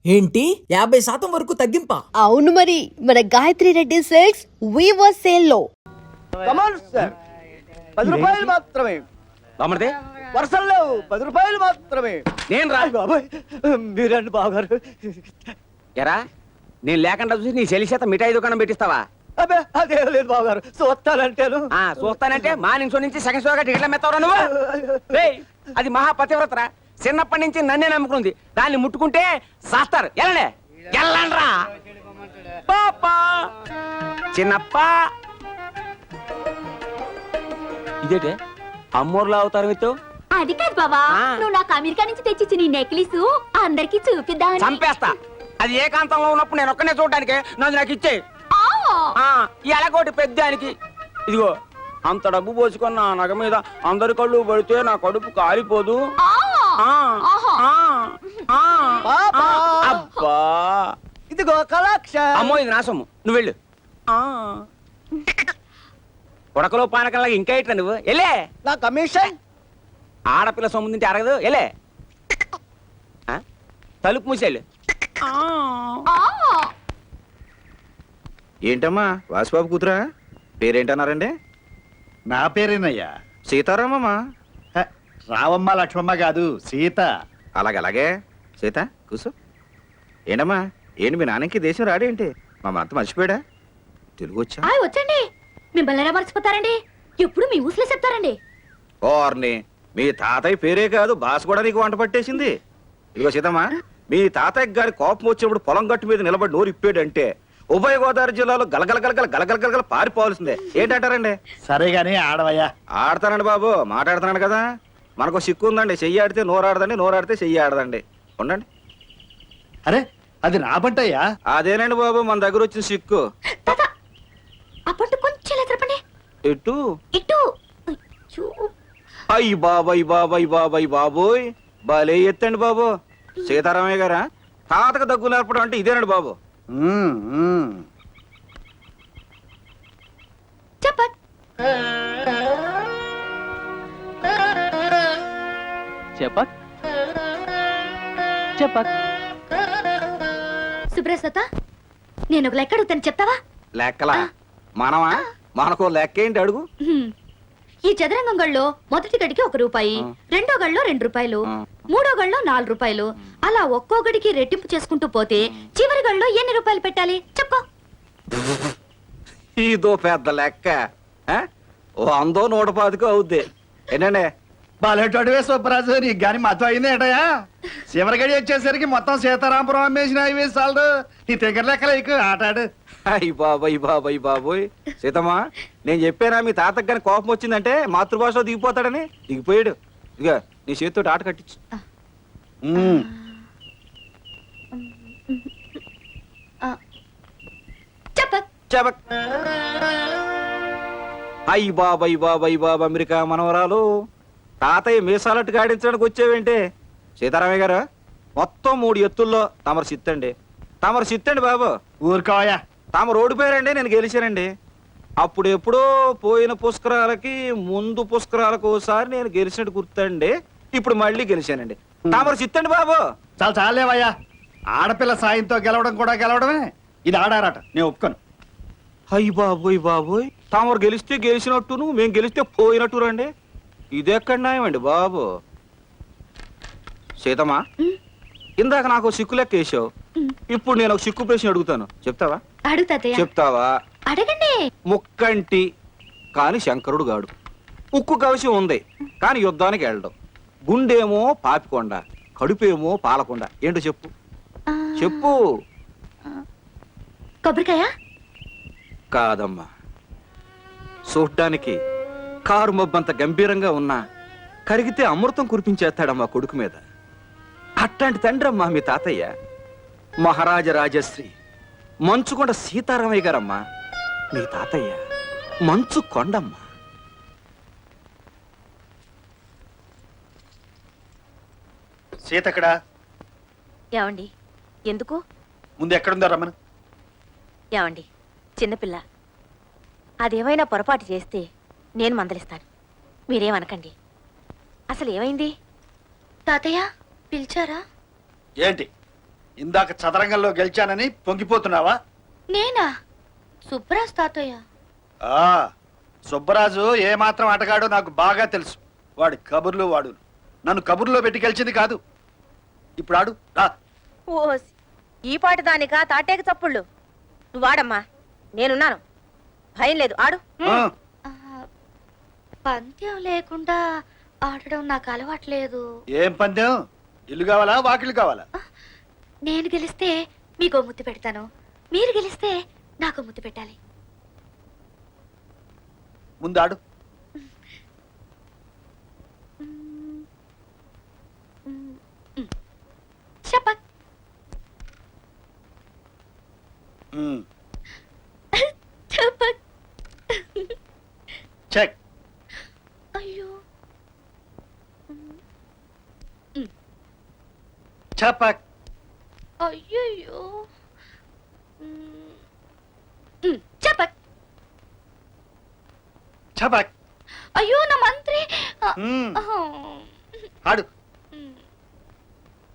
ఏంటి 50% వరకు తగ్గింపా? అవును మరి మన Gayatri Reddy silks weaver sale లో కమాన్ సార్ 10 రూపాయలు మాత్రమే. బామర్దే వర్షం లేవు 10 రూపాయలు మాత్రమే. నేను రా బాబాయ్ మీరండి బావగారు. ఎరా నేను లేకుండా చూసి నీ చెల్లి చేత మిఠాయి దుకాణం పెట్టిస్తావా? అబ్బే అదేం లేదు బావగారు, చూస్తానంటేను. చూస్తానంటే మార్నింగ్ షో నుంచి సెకండ్ షోగా టికెట్ల మెత్తవరా నువ్వు? రేయ్, అది మహాపతివ్రతరా, చిన్నప్పటి నుంచి నన్నే నమ్ముకుంది. దాన్ని ముట్టుకుంటే సాస్తారు. ఎల్లండి ఎల్లండ్రా పాపా చిన్నప్ప. ఇదేటే అమ్మోర్లా అవుతారు మీతో? అది కాదు బావా, నువ్వు నాకు అమెరికా నుంచి తెచ్చిచ్చి నీ నెక్లెస్ అందరికి చూపిద్దాం. చంపేస్తా. అది ఏకాంతంలో ఉన్నప్పుడు నేను ఒక్కనే చూడడానికి నన్ను నాకు ఇచ్చే. ఎలాగోటి పెద్దానికి ఇదిగో అంత డబ్బు పోసుకున్న నగ మీద అందరి కళ్ళు పడితే నా కడుపు కాలిపోదు. అబ్బా ఇదిగో కలాక్ష. అమ్మో ఇది నా సొమ్ము, నువ్వు వెళ్ళు. ఉడకలో పానకల్లాగా ఇంకా ఇట్లా నువ్వు వెళ్ళే. నా కమిషన్. ఆడపిల్ల సొమ్ము తింటే అరగదు. వెళ్ళే తలుపు మూసేళ్ళు. ఏంటమ్మా వాసుబాబు కూతురా? పేరేంటన్నారండి? నా పేరేనయ్యా. సీతారామమ్మా. హ, రావమ్మ లక్ష్మమ్మ కాదు, సీత. అలాగే సీత కూసు. ఏంటమ్మా ఏంటి మీ నాన్నకి దేశం రాడేంటి? మా అంత మర్చిపోయాడా? తెలుగు వచ్చా? వచ్చండి, మిమ్మల్ని ఎలా మర్చిపోతారండి? ఎప్పుడు మీ ఊసులే చెప్తారండి. ఓర్ని మీ తాతయ్య పేరే కాదు భాష కూడా నీకు వంట పట్టేసింది. ఇదిగో సీతమ్మా, మీ తాతయ్య గారి కోపం వచ్చినప్పుడు పొలం గట్టు మీద నిలబడి నోరు ఇప్పాడంటే ఉభయ గోదావరి జిల్లాలో గలగల పారిపోవాల్సిందే. ఏంటంటారండి? సరే గాని ఆడవయ్యా. ఆడతానండి బాబు, మాట్లాడుతున్నాను కదా. మనకు సిక్కు ఉందండి, చెయ్యి ఆడితే నోరు ఆడదండి, నోరు ఆడితే చెయ్యి ఆడదండి. ఉండండి. అరే అది నా బంటయ్యా. అదేనండి బాబు మన దగ్గర వచ్చిన సిక్కు. అప్పుడు కొంచెం చెప్పండి. ఇటు ఇటు. అయ్యి బాబోయ్ బాలే ఎత్తండి బాబు. సీతారామయ్య గారా, తాతకు దగ్గు నేర్పడం అంటే ఇదేనండి బాబు. చెప్పండి. సుబ్రసత, నేను ఒక లెక్క అడుగుతాను, చెప్తావా? లెక్కలా? మనమా? మనకో లెక్క ఏంటి అడుగు. ఈ చదరంగం గళ్ళలో మొదటి గడికి 1 రూపాయి, రెండో గళ్ళలో 2 రూపాయలు, మూడో గళ్ళలో 4 రూపాయలు, అలా ఒక్కో గడికి రెట్టింపు చేసుకుంటూ పోతే చివరి గళ్ళలో ఎన్ని రూపాయలు పెట్టాలి చెప్పు. ఇదో పెద్ద లెక్క. 100 110 అవుద్ది. ఏంటండి? బాలేటోడివే సుబ్బరాజు, నీకు గాని మతం అయింది ఏంటయ్యా? చివరిగడి వచ్చేసరికి మొత్తం సీతారాంపురం అమ్మేసిన అవి చాలదు. నీ దగ్గర లెక్కలు ఎక్కువ ఆటాడు. అయ్యి బాబోయ్. సీతమ్మా, నేను చెప్పానా మీ తాతకు గాని కోపం వచ్చిందంటే మాతృభాషలో దిగిపోతాడని? దిగిపోయాడు. ఇక నీ చేతితో ఆట కట్టించు. చెప్ప. అయ్యి బాబు అమెరికా మనవరాలు, తాతయ్య మీసాలట్టు గాడించడానికి వచ్చేవేంటి? సీతారామయ్య గారు, మొత్తం 3 ఎత్తుల్లో తమరు సిత్తండి బాబు. ఊరుకోయా. తాము ఓడిపోయారండి, నేను గెలిచానండి. అప్పుడు ఎప్పుడో పోయిన పుష్కరాలకి ముందు పుష్కరాలకు ఒకసారి నేను గెలిచినట్టు గుర్తండి. ఇప్పుడు మళ్ళీ గెలిచానండి. తామరు చిత్తండి బాబు. చాలేవయ్యా. ఆడపిల్ల సాయంతో గెలవడం కూడా గెలవడమే. ఇది ఆడారట, నేను ఒప్పుకోను. అయ్యి బాబోయ్ తామరు గెలిస్తే గెలిచినట్టును, మేము గెలిస్తే పోయినట్టు రండి. ఇదెక్కడ న్యాయమండి బాబు. సీతమ్మా, ఇందాక నాకు సిక్కు లెక్క వేసావు. ఇప్పుడు నేను ఒక సిక్కు ప్రశ్న అడుగుతాను, చెప్తావా? చెప్తావా? అడగండి. ముక్కంటి కాని శంకరుడు గాడు, ఉక్కు కవచం ఉంది కాని యుద్ధానికి వెళ్ళడం, గుండేమో పాపికొండ, కడుపేమో పాలకొండ. ఏంటో చెప్పు. కొబ్బరికాయ కాదమ్మా. చూడ్డానికి కారు మబ్బంత గంభీరంగా ఉన్నా కరిగితే అమృతం కురిపించేస్తాడమ్మా కొడుకు మీద. అట్లాంటి తండ్రి అమ్మా మీ తాతయ్య. మహారాజ రాజశ్రీ మంచుకొండ సీతారామయ్య గారమ్మా మీ తాతయ్య. మంచు కొండమ్మా. సీత ఎక్కడా? ఏమండి, ఎందుకు? ముందు ఎక్కడుందో రమ్మను. ఏమండి, చిన్నపిల్ల, అదేమైనా పొరపాటు చేస్తే నేను మందలిస్తాను, మీరేమనకండి. అసలు ఏమైంది? తాతయ్య పిలిచారా? ఏంటి ఇందాక చదరంగంలో గెలిచానని పొంగిపోతున్నావా? నేనా? సుబ్రాజ్ తాతయ్య. ఆ సుబ్బరాజు ఏమాత్రం ఆటగాడో నాకు బాగా తెలుసు. వాడి కబుర్లు వాడు నన్ను కబుర్లో పెట్టి గెలిచింది కాదు. ఇప్పుడు ఆడు రా. ఓస్ ఈ పాటి దానికా తాటేకి చప్పుళ్ళు. నువ్వు ఆడమ్మా, నేనున్నాను, భయం లేదు, ఆడు. ఆ, ఆ, పంత్యం లేకుండా ఆడడం నాకు అలవాట్లేదు. ఏం పందెం? ఇల్లు కావాలా వాకిళ్ళు కావాలా? నేను గెలిస్తే మీకో ముద్దు పెడతాను, మీరు గెలిస్తే నాకు ముద్దు పెట్టాలి. ముందు ఆడు. షపక్. ఉమ్, షపక్. చెక్. అయ్యో. చపక్. అయ్యయ్యో. చెప్పక్. చపక్. అయ్యో నా మంత్రి. ఉమ్, ఆడు.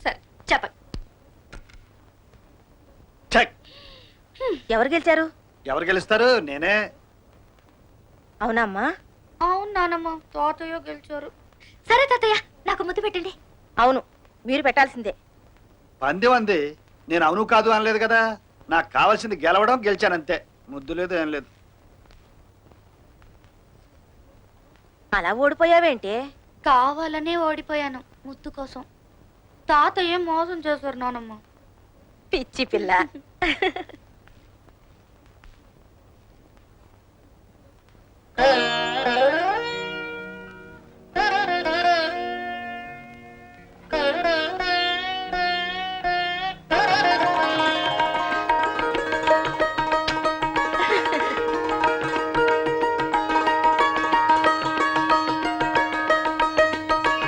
సరే చెప్పక్. చెక్. ఎవరు గెలిచారు? ఎవరు గెలుస్తారు? నేనే. అవునమ్మా. అవును నానమ్మ, తాతయ్య గెలిచారు. సరే తాతయ్య, నాకు ముద్దు పెట్టండి. అవును, మీరు పెట్టాల్సిందే. పందెం అంది, నేను అవును కాదు అనలేదు కదా. నాకు కావాల్సింది గెలవడం, గెలిచానంతే. ముద్దు లేదు ఏం లేదు. అలా ఓడిపోయావేంటి? కావాలనే ఓడిపోయాను ముద్దు కోసం. తాతయ్య మోసం చేశారు నానమ్మ. పిచ్చి పిల్ల.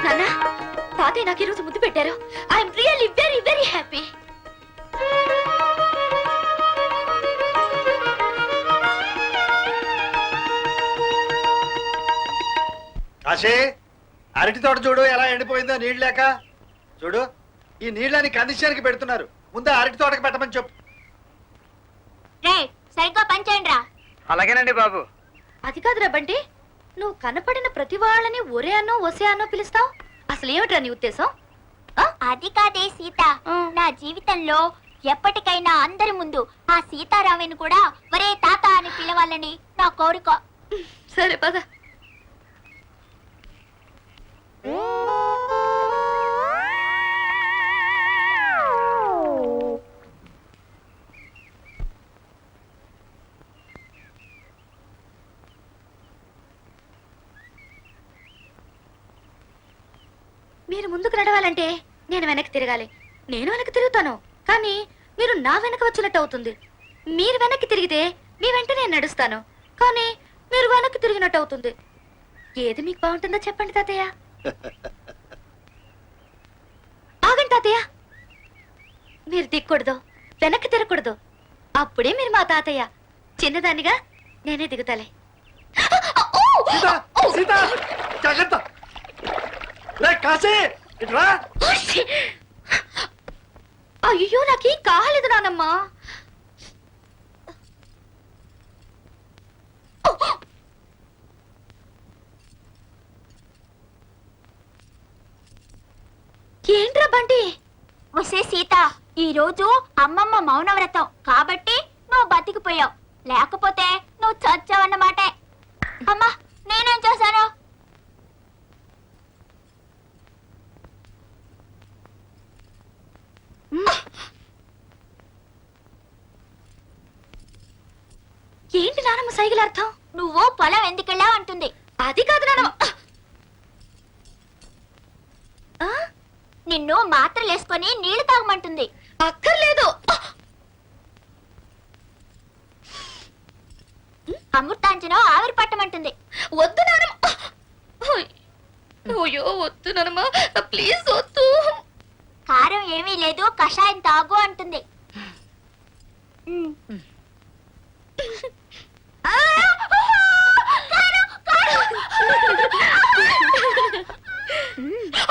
నాన్న, తాతయ్య నాకు ఈరోజు ముద్దు పెట్టారు. I'm really very very happy. Kashi, అరటి తోట చూడు ఎలా ఎండిపోయిందో నీళ్ళు లేక. చూడు, ఈ నీళ్ళని కందిశానికి పెడుతున్నారు. ముందు అరటి తోటకి పెట్టమని చెప్పు. సరిగ్గా పనిచేయండి రా. అలాగేనండి బాబు. అది కాదురా బంటి, నువ్వు కనపడిన ప్రతి వాళ్ళని ఒరే అన్నో ఒసే అన్నో పిలుస్తావు. అసలు ఏమిట్రా నీ ఉద్దేశం? అది కాదే సీత, నా జీవితంలో ఎప్పటికైనా అందరి ముందు ఆ సీతారామని కూడా ఒరే తాత అని పిలవాలని నా కోరిక. సరే పద. మీరు ముందుకు నడవాలంటే నేను వెనక్కి తిరగాలి. నేను వెనక్కి తిరుగుతాను, కానీ మీరు నా వెనక వచ్చినట్టు అవుతుంది. మీరు వెనక్కి తిరిగితే మీ వెంట నేను నడుస్తాను, కానీ మీరు వెనక్కి తిరిగినట్టు అవుతుంది. ఏది మీకు బాగుంటుందో చెప్పండి తాతయ్య. ఆగండి తాతయ్య, మీరు దిక్కకూడదు, వెనక్కి తిరగకూడదు. అప్పుడే మీరు మా తాతయ్య. చిన్నదానిగా నేనే దిగుతాలే. సీత, సీత, జాగ్రత్త. రే కాశీ, ఇటు రా. అయ్యో, నాకేం కాలేదు నానమ్మా. ఏంట్రా బంటి? ఒసే సీత, ఈ రోజు అమ్మమ్మ మౌనవ్రతం కాబట్టి నువ్వు బతికిపోయావు, లేకపోతే నువ్వు చచ్చావన్నమాటే. అమ్మా, నేనేం చేశాను? ఏంటి నానమ్మ సైకిల్ అర్థం? నువ్వు పొలం ఎందుకెళ్ళావు అంటుంది. అది కాదు నానమ్మ. నిన్ను మాత్రలేసుకొని నీళ్లు తాగమంటుంది. అక్కర్లేదు. అమృతాంజనం ఆవిరి పట్టమంటుంది. వద్దు నానమ్మ. అయ్యో వద్దు నానమ్మ, ప్లీజ్ వద్దు. కారం ఏమీ లేదు, కషాయం తాగు అంటుంది.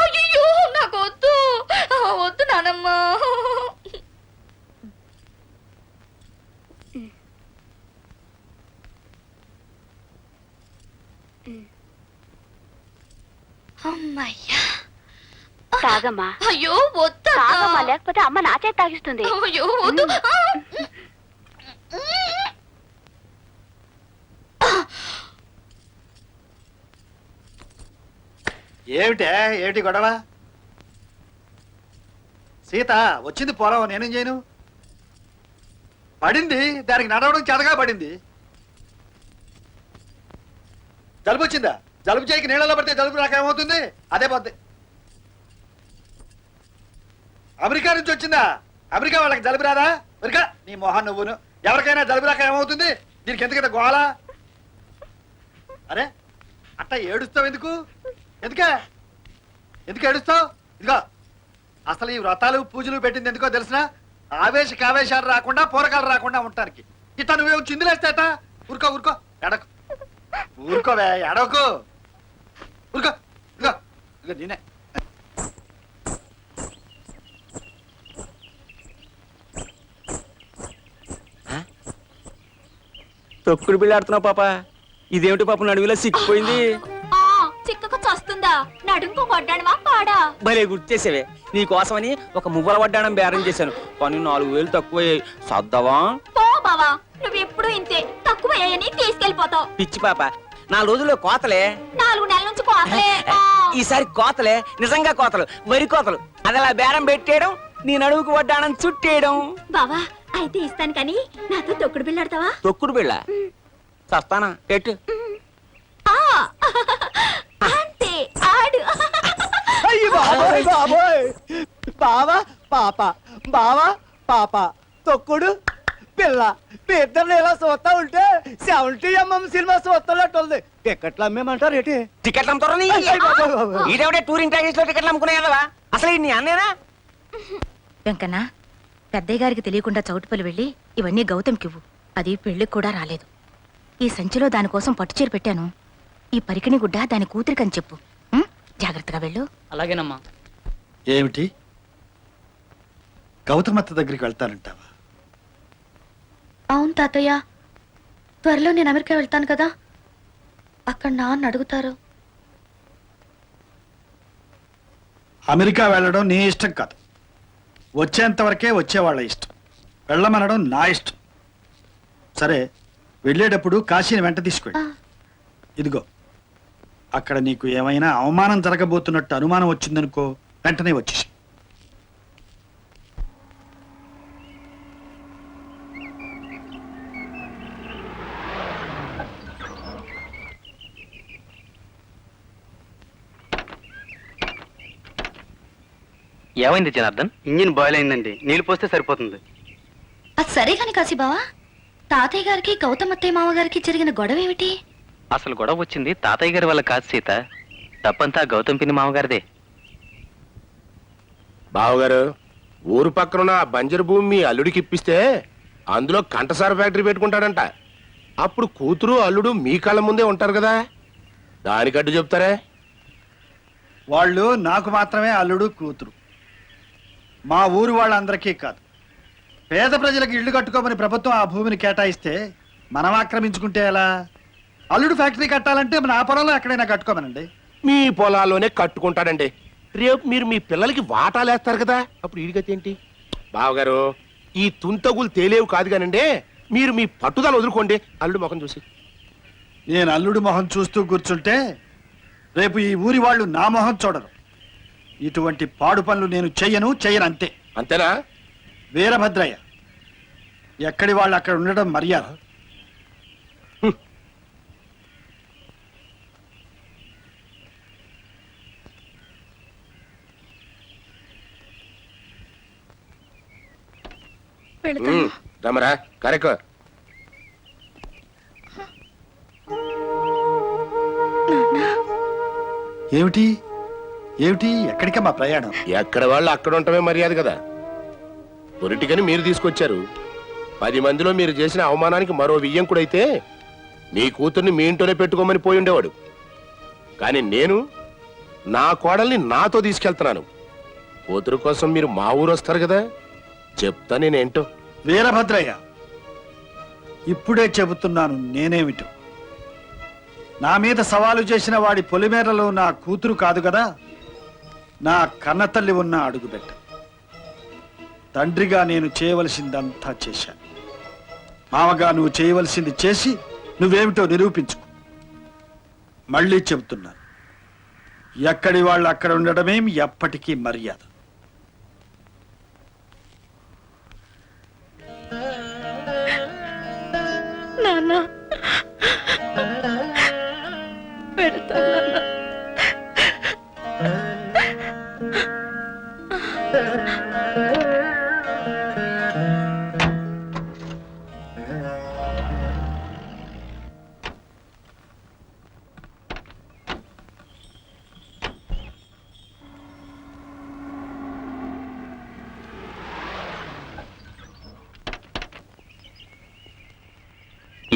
అయ్యో నాకు వద్దు, వద్దు నానమ్మ. అమ్మయ్యా. తాగమ్మా అయ్యో వద్దు అత్త. తాగమ్మా లేకపోతే అమ్మ నా చేత తాగిస్తుంది అయ్యో వద్దు. ఏమిటి గొడవ? సీత వచ్చింది పొలం, నేనేం చేయను? పడింది, దానికి నడవడం చేతగా పడింది. జలుబు వచ్చిందా? జలుబు చేయకి నీళ్ళలో పడితే జలుబు రాక ఏమవుతుంది? అదే పోద్ది. అమెరికా నుంచి వచ్చిందా? అమెరికా వాళ్ళకి జలుబు రాదా? అమెరికా నీ మొహన్ నువ్వును. ఎవరికైనా జలుబు రాక ఏమవుతుంది? దీనికి ఎందుకంత గోళ? అరే అట్ట ఏడుస్తావు ఎందుకు? ఎందుకు ఏడుస్తావు? ఇదిగో అసలు ఈ వ్రతాలు పూజలు పెట్టింది ఎందుకో తెలిసిన? కావేశాలు రాకుండా పూరకాలు రాకుండా ఉండటానికి. ఇట్లా నువ్వేం చిందులేస్తాయట? ఊరుకో ఎడకు, ఊరుకోవే, ఎడకు, ఊరుకో. ఇదిగో నేనే. తొక్కుడు బిళ్ళాడుతున్నావు పాప. ఇదేమిటి పాప నడువిలో సిక్కిపోయింది? చిక్కకు చస్తుందా నడుంకు కొడ్డాడవా పాడా భలే గుర్తు చేసేవే. నీ కోసమని ఒక మువ్వల వడ్డాణం బేరం చేశాను, కానీ 4000 తక్కువ సర్దవా? పో బావా నువ్వు ఎప్పుడు ఇంతే తక్కువ అయ్యని తీసుకెళ్లిపోతావు. పిచ్చి పాప, 4 రోజుల్లో కోతలే. 4 నెలల నుంచి కోతలే. ఈసారి కోతలే, నిజంగా కోతలు, వరి కోతలు. అది అలా బేరం పెట్టేయడం, నీ నడువుకు వడ్డాణం చుట్టేయడం. బావా అయితే ఇస్తాను కానీ నాతో తొక్కుడు బిళ్ళాడతావా? తొక్కుడు బిళ్ళ చస్తానా? పెట్టు. అంతే ఆడు. అయ్యి బాబోయ్ బాబోయ్. బావా పాప, బావా పాప, తొక్కుడు పిల్ల, మీ ఇద్దరిని ఇలా చూస్తా ఉంటే 70mm సినిమా చూస్తున్నట్టుంది. టికెట్లు అమ్మేమంటారు ఏంటి? టికెట్లు అమ్ముతారా? ఇదేవిడే టూరింగ్ ప్యాకేజ్ లో టికెట్లు అమ్ముకునేవా? అసలు నీ అన్నేనా? వెంకన్న, పెద్దయ్య గారికి తెలియకుండా చౌటుపల్లి వెళ్ళి ఇవన్నీ గౌతమ్కివ్వు. అది పెళ్లికి కూడా రాలేదు. ఈ సంచిలో దానికోసం పట్టుచీర పెట్టాను. ఈ పరికిణి గుడ్డ దాని కూతురికని చెప్పు. ఉం? జాగ్రత్తగా వెళ్ళు. అలాగేనమ్మా. ఏమిటి గౌతమత్త దగ్గరికి వెళ్తానంటావా? అవును తాతయ్య, త్వరలో నేను అమెరికా వెళ్తాను కదా, అక్కడ నాన్న అడుగుతారు. అమెరికా వెళ్ళడం నీ ఇష్టం కాదు, వచ్చేంత వరకే వచ్చేవాళ్ళ ఇష్టం. వెళ్ళమనడం నా ఇష్టం. సరే, వెళ్ళేటప్పుడు కాశీని వెంట తీసుకెళ్ళి. ఇదిగో అక్కడ నీకు ఏమైనా అవమానం జరగబోతున్నట్టు అనుమానం వచ్చిందనుకో, వెంటనే వచ్చేసి. ఏమైంది జనార్దన్? ఇంజిన్ బాయిల్ అయిందండి, నీళ్లు పోస్తే సరిపోతుంది. అది సరే కాని కాశీబావా, తాతయ్య గారికి గౌతమ్ అత్తయ్య మామగారికి జరిగిన గొడవ ఏమిటి? అసలు గొడవ వచ్చింది తాతయ్య గారి వల్ల కాదు సీత, తప్పంతా గౌతమ్ పిన్ని మామగారిదే. బావగారు, ఊరు పక్కన బంజరు భూమి మీ అల్లుడికి ఇప్పిస్తే అందులో కంటసార ఫ్యాక్టరీ పెట్టుకుంటాడంట. అప్పుడు కూతురు అల్లుడు మీ కళ్ళ ముందే ఉంటారు కదా, దానికడ్డు చెప్తారే? వాళ్ళు నాకు మాత్రమే అల్లుడు కూతురు, మా ఊరు వాళ్ళందరికీ కాదు. పేద ప్రజలకు ఇళ్లు కట్టుకోమని ప్రభుత్వం ఆ భూమిని కేటాయిస్తే మనం ఆక్రమించుకుంటే ఎలా? అల్లుడు ఫ్యాక్టరీ కట్టాలంటే మన ఆ పొలంలో ఎక్కడైనా కట్టుకోమనండి. మీ పొలాల్లోనే కట్టుకుంటాడండి. రేపు మీరు మీ పిల్లలకి వాటాలేస్తారు కదా, అప్పుడు ఈడిగతి ఏంటి? బావగారు, ఈ తుంతగులు తేలేవు కాదు కానండి, మీరు మీ పట్టుదల వదులుకోండి అల్లుడు ముఖం చూసి. నేను అల్లుడు మొహం చూస్తూ కూర్చుంటే రేపు ఈ ఊరి వాళ్ళు నా మొహం చూడరు. ఇటువంటి పాడు పనులు నేను చెయ్యను అంతే. అంతేనా? వీరభద్రయ్య, ఎక్కడి వాళ్ళు అక్కడ ఉండడం మర్యాద. రమరా కరెక్ట్. ఏమిటి ఎక్కడికమ్మా ప్రయాణం? ఎక్కడ వాళ్ళు అక్కడ ఉండటమే మర్యాద కదా. పొరిటికని మీరు తీసుకొచ్చారు. 10 మందిలో మీరు చేసిన అవమానానికి మరో వియ్యంకుడైతే మీ కూతుర్ని మీ ఇంట్లోనే పెట్టుకోమని పోయి ఉండేవాడు. కానీ నేను నా కోడల్ని నాతో తీసుకెళ్తున్నాను. కూతురు కోసం మీరు మా ఊరు వస్తారు కదా, చెప్తా నేనేంటో. వీరభద్రయ్య, ఇప్పుడే చెబుతున్నాను నేనేమిటో. నా మీద సవాలు చేసిన వాడి పొలిమేరలో నా కూతురు కాదు కదా, నా కన్నతల్లి ఉన్న అడుగుబెట్ట. తండ్రిగా నేను చేయవలసిందంతా చేశాను. మామగా నువ్వు చేయవలసింది చేసి నువ్వేమిటో నిరూపించుకో. మళ్ళీ చెబుతున్నాను, ఎక్కడి వాళ్ళు అక్కడ ఉండడమేం ఎప్పటికీ మర్యాద. నాన్న పెడతా నాన్న.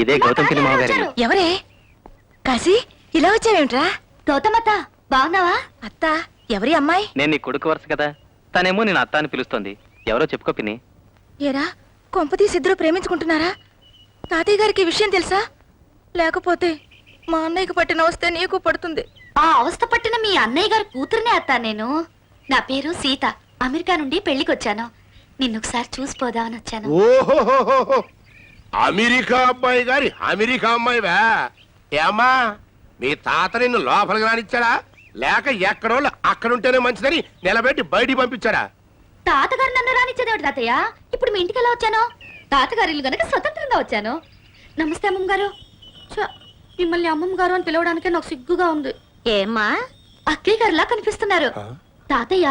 ఇదే గౌతమ్ పిన్ని మామగారి ఇల్లు. ఎవరే కాశీ ఇలా వచ్చావేమిట్రా? గౌతమత్త బాగున్నావా? అత్త ఎవరి అమ్మాయి? నేను నీ కొడుకు వరుస కదా, తనేమో నేను అత్త అని పిలుస్తోంది. ఎవరో చెప్పుకో పిన్ని. ఏరా కొంపతీసి ఇద్దరు ప్రేమించుకుంటున్నారా? తాతయ్య గారికి ఈ విషయం తెలుసా? లేకపోతే మా అన్నయ్యకి పట్టిన వస్తే నీకు పడుతుంది. ఆ అవస్థ పట్టిన మీ అన్నయ్య గారి కూతురునే అత్త నేను. నా పేరు సీత. అమెరికా నుండి పెళ్లికొచ్చాను. నిన్నొకసారి చూసిపోదామని వచ్చాను. ఓహో, అమెరికా అబ్బాయి గారి అమెరికా అమ్మాయివా? ఏమ్మా, మీ తాత నిన్ను లోపలికి రానిచ్చాడా, లేక ఎక్కడోళ్ళు అక్కడుంటేనే మంచిదని నిలబెట్టి బయటికి పంపించాడా? తాతగారు నన్ను రానిచ్చేదేవిటి తాతయ్య. ఇప్పుడు మీ ఇంటికి ఎలా వచ్చాను? తాతగారి ఇల్లు గనక స్వతంత్రంగా వచ్చాను. నమస్తే అమ్మమ్మ గారు. మిమ్మల్ని అమ్మమ్మ గారు అని పిలవడానికే నాకు సిగ్గుగా ఉంది. ఏమ్మా అక్కయ్య గారిలా కనిపిస్తున్నారు. తాతయ్య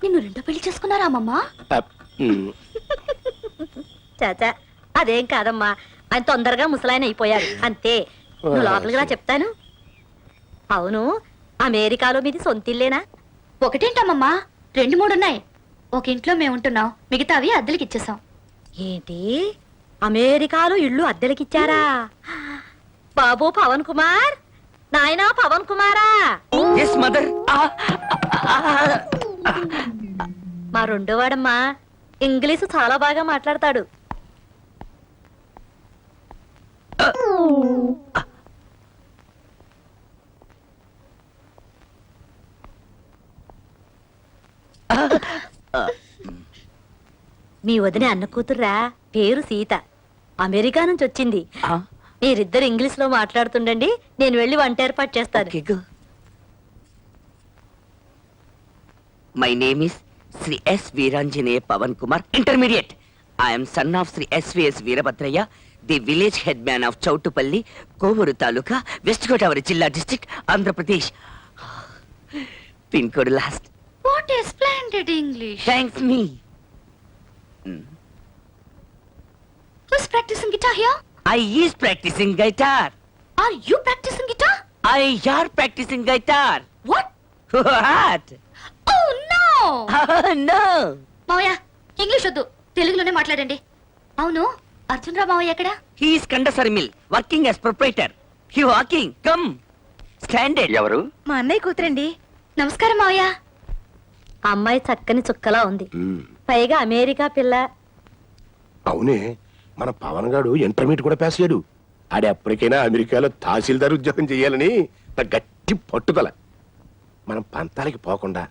నిన్ను రెండో పెళ్లి చేసుకున్నారా అమ్మమ్మ? చాచా అదేం కాదమ్మా, ఆయన తొందరగా ముసలాయన అయిపోయారు అంతే. నువ్వు లోపలికి రా చెప్తాను. అవును, అమెరికాలో మీది సొంతిల్లేనా? ఒకటేంటమ్మమ్మ, 2-3 ఉన్నాయి. ఒక ఇంట్లో మేము ఉంటున్నాం, మిగతావి అద్దెలకి ఇచ్చేసాం. ఏంటి అమెరికాలో ఇల్లు అద్దెలకిచ్చారా? బాబు పవన్ కుమార్, నాయనా పవన్ కుమారా. Yes mother. మా రెండో వాడమ్మా ఇంగ్లీషు చాలా బాగా మాట్లాడతాడు. మీ వదిన అన్న కూతుర్రా, పేరు సీత. అమెరికా నుంచి వచ్చింది. మీరిద్దరు ఇంగ్లీష్ లో మాట్లాడుతుండండి, నేను వెళ్ళి వంట ఏర్పాటు చేస్తాను. My name is Sri S. Veeranjaneya Pavan Kumar, intermediate. I am son of Sri S.V.S. Veerabhadraya, the village headman of Chautupalli, Kovuru Taluka, West Godavari Jilla district, Andhra Pradesh. Pin code last. What a splendid English. Thanks me. Who's practicing guitar here? I is practicing guitar. Are you practicing guitar? I are practicing guitar. What? What? Oh no! No. మావయ్య English వద్దు, తెలుగులోనే మాట్లాడండి. అవును, అర్జున్ రావు మావయ్య ఎక్కడ? He is Kandasari mill, working as proprietor. He walking. Come. Standard. ఎవరు? మా అన్నయ్య కూతురండి. నమస్కారం మావయ్య. అమ్మాయి చక్కని చుక్కలా ఉంది, పైగా అమెరికా పిల్ల. అవునే, మన పవన్ గాడు ఇంటర్మీడియట్ కూడా పాస్ అయ్యాడు. ఆడ ఎప్పటికైనా అమెరికాలో తహసీల్దార్ ఉద్యోగం చేయాలని నా గట్టి పట్టుదల. మనం పంతాలకి పోకుండా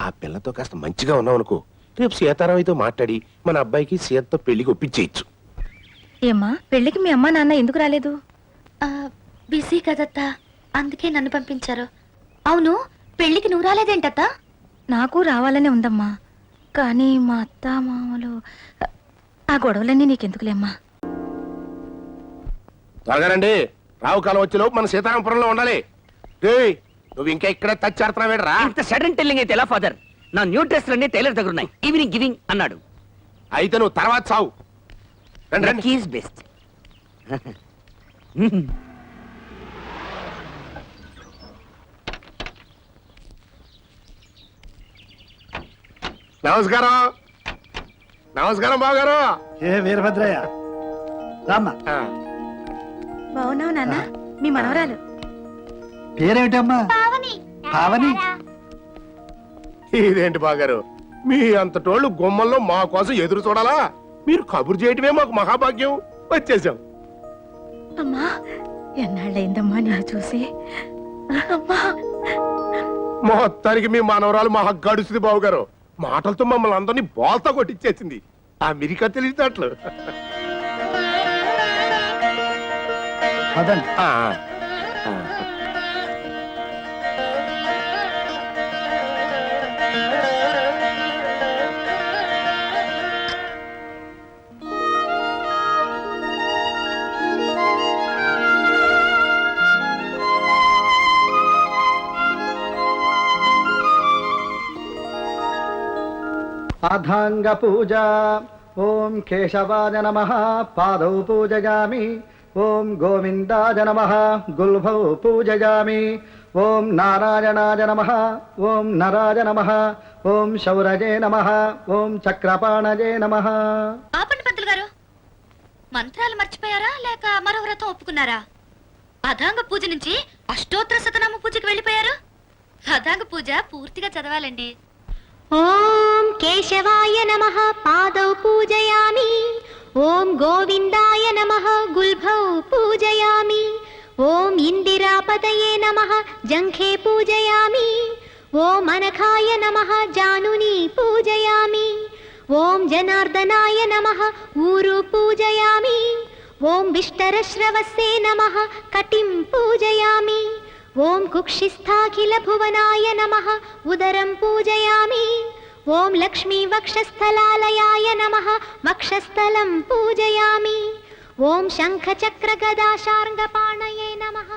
ఆ పిల్లతో కాస్త మంచిగా ఉన్నాం అనుకో, రేపు సీతారామయ్యతో మాట్లాడి మన అబ్బాయికి సీతతో పెళ్లికి ఒప్పించేయచ్చు. ఏమ్మా పెళ్లికి మీ అమ్మా నాన్న ఎందుకు రాలేదు? బిజీ కదత్తా, అందుకే నన్ను పంపించారు. అవును, పెళ్లికి నువ్వు రాలేదేంటత్తా? నాకు రావాలనే ఉందమ్మా, కానీ మా అత్త మామలు ఆ గొడవలన్నీ నీకెందుకులేమ్మా. త్వరగా రండి, రావు కాలం వచ్చేలోపు మన సీతారామపురంలో ఉండాలి. ఏయ్, నువ్వు ఇంకా ఇక్కడే తచ్చాడుతున్నావేడరా? ఇంత సడన్ టెల్లింగ్ అయితే ఎలా ఫాదర్? నా న్యూ డ్రెస్ అన్ని టైలర్ దగ్గర ఉన్నాయి. ఈవినింగ్ గివింగ్ అన్నాడు. అయితే నువ్వు తర్వాత సావు. రండి రండి. Is best. నమస్కారం. నమస్కారం బావగారు. ఏ వీరభద్రయ్య, రామ్మా. బావున్నావు నాన్న, మీ మనవరాలు. పేరేమిటమ్మా? పావని. ఇదేంటి బాగారు, మీ అంతటోళ్ళు గుమ్మల్లో మా కోసం ఎదురు చూడాలా? మీరు కబురు చేయటమే మాకు మహాభాగ్యం. వచ్చేసాం. అమ్మా ఎన్నాళ్ళైందమ్మా నేను చూసి. అమ్మా, మొత్తానికి మీ మనవరాలు మా గడుస్తుంది బాబు గారు. మాటలతో మమ్మల్ని అందరినీ బోల్తా కొట్టించేసింది. అమెరికా తెలియటట్లు. పదండి. పాదాంగ పూజ. ఓం కేశవాయ నమః పాదౌ పూజయామి. ఓం గోవిందాయ నమః గుల్భౌ పూజయామి. ఓం నారాయణాయ నమః ఓం నరాయ నమః ఓం శౌరజే నమః ఓం చక్రపాణజే నమః. ఆపండి పంతులు గారు, మంత్రాలు మర్చిపోయారా లేక మరో వ్రతం ఒప్పుకున్నారా? పదాంగ పూజ నుంచి అష్టోత్తర శతనామ పూజకి వెళ్ళిపోయారు. పదాంగ పూజ పూర్తిగా చదవాలండి. ఓం కేశవాయ నమః పాదౌ పూజయామి. ఓం గోవిందాయ నమః గుల్భౌ పూజయామి. ఓం ఇందిరాపతయే నమః జంఘే పూజయామి. ఓం అనఘాయ నమః జానుని పూజయామి. ఓం జనార్దనాయ నమః ఊరు పూజయామి. ఓం విష్టరశ్రవస్సే నమః కటిం పూజయామి. ఓం కుక్షిస్థాఖిల భువనాయ నమః ఉదరం పూజయామి. ఓం లక్ష్మీ వక్షస్థలాలయాయ నమః వక్షస్థలం పూజయామి. ఓం శంఖ చక్ర గదాశార్ంగపాణయే నమః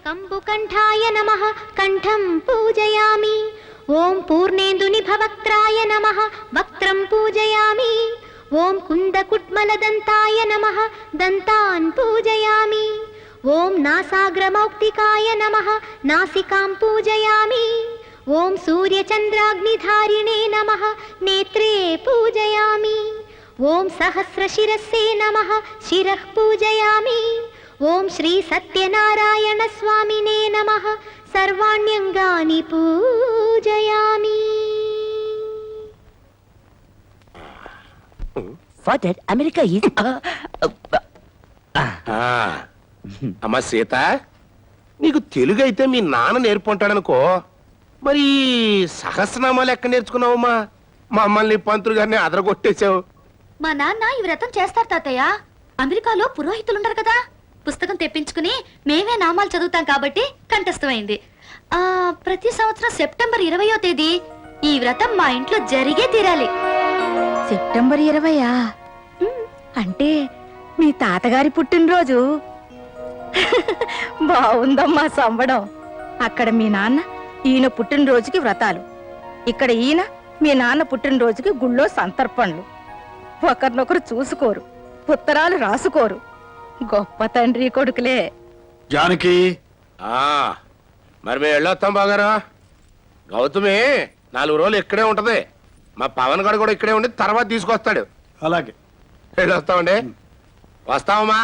కంబుకంఠాయ నమః కంఠం పూజయామి. ఓం పూర్ణేందుని భవక్త్రాయ నమః వక్త్రం పూజయామి. ఓం కుందకుట్మలదంతాయ నమః దంతాన్ పూజయామి. ఓం నాసాగ్రమౌక్తికాయ నమః నాసికాం పూజయామి. ఓం సూర్యచంద్రాగ్నిధారిణే నమః నేత్రే పూజయామి. ఓం సహస్రశిరస్సే నమః శిరః పూజయామి. ఓం శ్రీ సత్యనారాయణ స్వామినే నమః సర్వాణ్యంగాని పూజయామి. ఫాదర్ అమెరికా ఈజ్ అమ్మా సీత, నీకు తెలుగు అయితే మీ నాన్న నేర్పుంటాడనుకో. మరి సహస్రనామాలు ఎక్కడ నేర్చుకున్నావమ్మా? మమ్మల్ని పంతులు గారిని అదరగొట్టేశావు. మా నాన్న ఈ వ్రతం చేస్తారు తాతయ్య. అమెరికాలో పురోహితులుంటారు కదా, పుస్తకం తెప్పించుకుని మేమే నామాలు చదువుతాం కాబట్టి కంఠస్థమైంది. ప్రతి సంవత్సరం సెప్టెంబర్ 20వ తేదీ ఈ వ్రతం మా ఇంట్లో జరిగే తీరాలి. సెప్టెంబర్ 20 అంటే మీ తాతగారి పుట్టినరోజు. బాగుందమ్మా సంబడం. అక్కడ మీ నాన్న ఈయన పుట్టినరోజుకి వ్రతాలు, ఇక్కడ ఈయన మీ నాన్న పుట్టినరోజుకి గుళ్ళో సంతర్పణలు. ఒకరినొకరు చూసుకోరు, ఉత్తరాలు రాసుకోరు. గొప్ప తండ్రి కొడుకులే. జానకి, మరి మేము వెళ్ళొస్తాం బాగారా. గౌతమి 4 రోజులు ఇక్కడే ఉంటది. మా పవన్ గారు కూడా ఇక్కడే ఉండి తర్వాత తీసుకొస్తాడు. అలాగే వెళ్ళొస్తామండి. వస్తామమ్మా.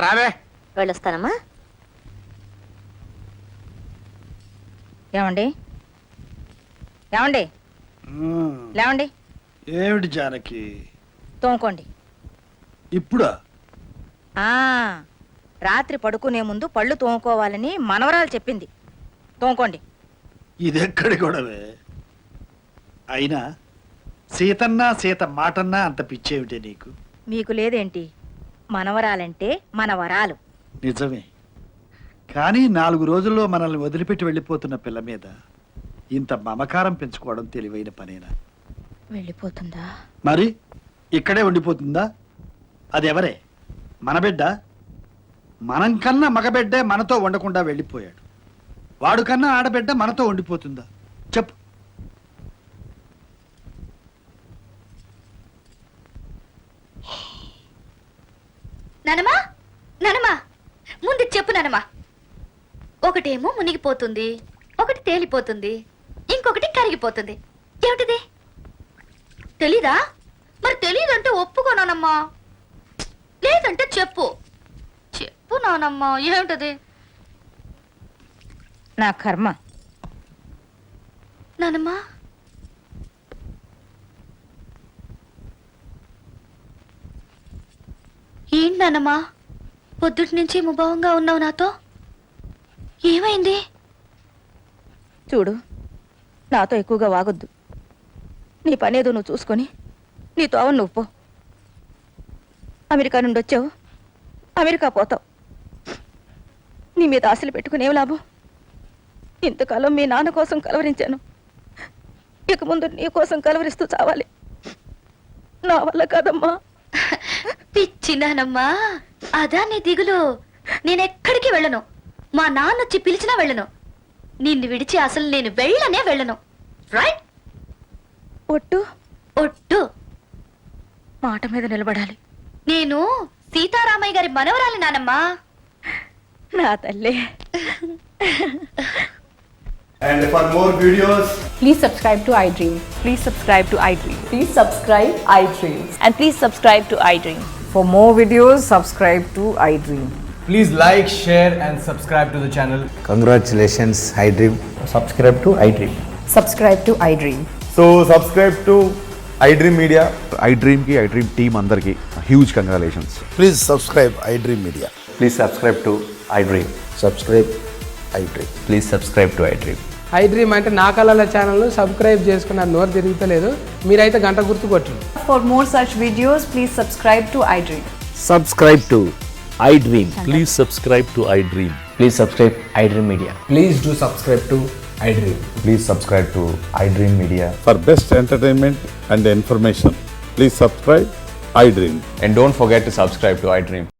రావే. వెళ్ళొస్తానమ్మా. ఏమండి ఏమండి లేవండి. ఏమిటి జానకి తోముకోండి. ఇప్పుడా? రాత్రి పడుకునే ముందు పళ్ళు తోముకోవాలని మనవరాలు చెప్పింది. తోముకోండి. ఇదెక్కడి గొడవే? అయినా సీతన్నా సీత మాటన్నా అంత పిచ్చేమిటే నీకు? మీకు లేదేంటి? మనవరాలంటే మనవరాలు. నిజమే, కానీ 4 రోజుల్లో మనల్ని వదిలిపెట్టి వెళ్ళిపోతున్న పిల్ల మీద ఇంత మమకారం పెంచుకోవడం తెలివైన పనేనా? వెళ్ళిపోతుందా? మరి ఇక్కడే ఉండిపోతుందా? అదెవరే? మన బిడ్డ. మనం కన్నా మగబిడ్డే మనతో ఉండకుండా వెళ్ళిపోయాడు. వాడు కన్నా ఆడబిడ్డ మనతో ఉండిపోతుందా? చెప్పు. నానమ్మా, నానమ్మా, ముందు చెప్పు నానమ్మా. ఒకటేమో మునిగిపోతుంది, ఒకటి తేలిపోతుంది, ఇంకొకటి కరిగిపోతుంది. ఏమిటిది? తెలీదా? మరి తెలీదంటే ఒప్పుకోనానమ్మా. లేదంటే చెప్పు. చెప్పు నానమ్మా, ఏమిటది? నా కర్మ. నానమ్మా, ఏంటి నానమ్మా పొద్దుటి నుంచి ముభావంగా ఉన్నావు నాతో. ఏమైంది? చూడు, నాతో ఎక్కువగా వాగొద్దు. నీ పనేదో నువ్వు చూసుకొని నీ తోవ నువ్వు పో. అమెరికా నుండి వచ్చావు, అమెరికా పోతావు. నీ మీద ఆశలు పెట్టుకుని ఏం లాభం? ఇంతకాలం మీ నాన్న కోసం కలవరించాను, ఇక ముందు నీ కోసం కలవరిస్తూ చావాలి. నా వల్ల కాదమ్మా. పిచ్చినానమ్మా, అదా నీ దిగులు. నేనెక్కడికి వెళ్ళను, మా నాన్నొచ్చి పిలిచినా వెళ్ళను. నిన్ను విడిచి అసలు నేను వెళ్ళనే వెళ్ళను. రైట్? ఒట్టు ఒట్టు. మాట మీద నిలబడాలి. నేను సీతారామయ్య గారి మనవరాలి నానమ్మా. నా తల్లి. And for more videos, Please subscribe to iDream. Please subscribe to iDream. Please subscribe iDream. And please subscribe to iDream. For more videos, subscribe to iDream. Please like, share and subscribe to the channel. Congratulations, iDream. Subscribe to iDream. Subscribe to iDream. So subscribe to iDream Media. iDream ki iDream team andarki huge congratulations. Please subscribe iDream Media. Please subscribe to iDream. Subscribe iDream. Please subscribe to iDream. iDream అంటే నా కళల channel subscribe చేసుకున్న నోరు తిరుగుతలేదు. మీరైతే గంట గుర్తు కొట్టండి. For more such videos, please subscribe to iDream. Subscribe to iDream. Please subscribe to iDream. Please subscribe iDream Media. Please do subscribe to iDream. Please subscribe to iDream Media. For best entertainment and information, please subscribe iDream. And don't forget to subscribe to iDream.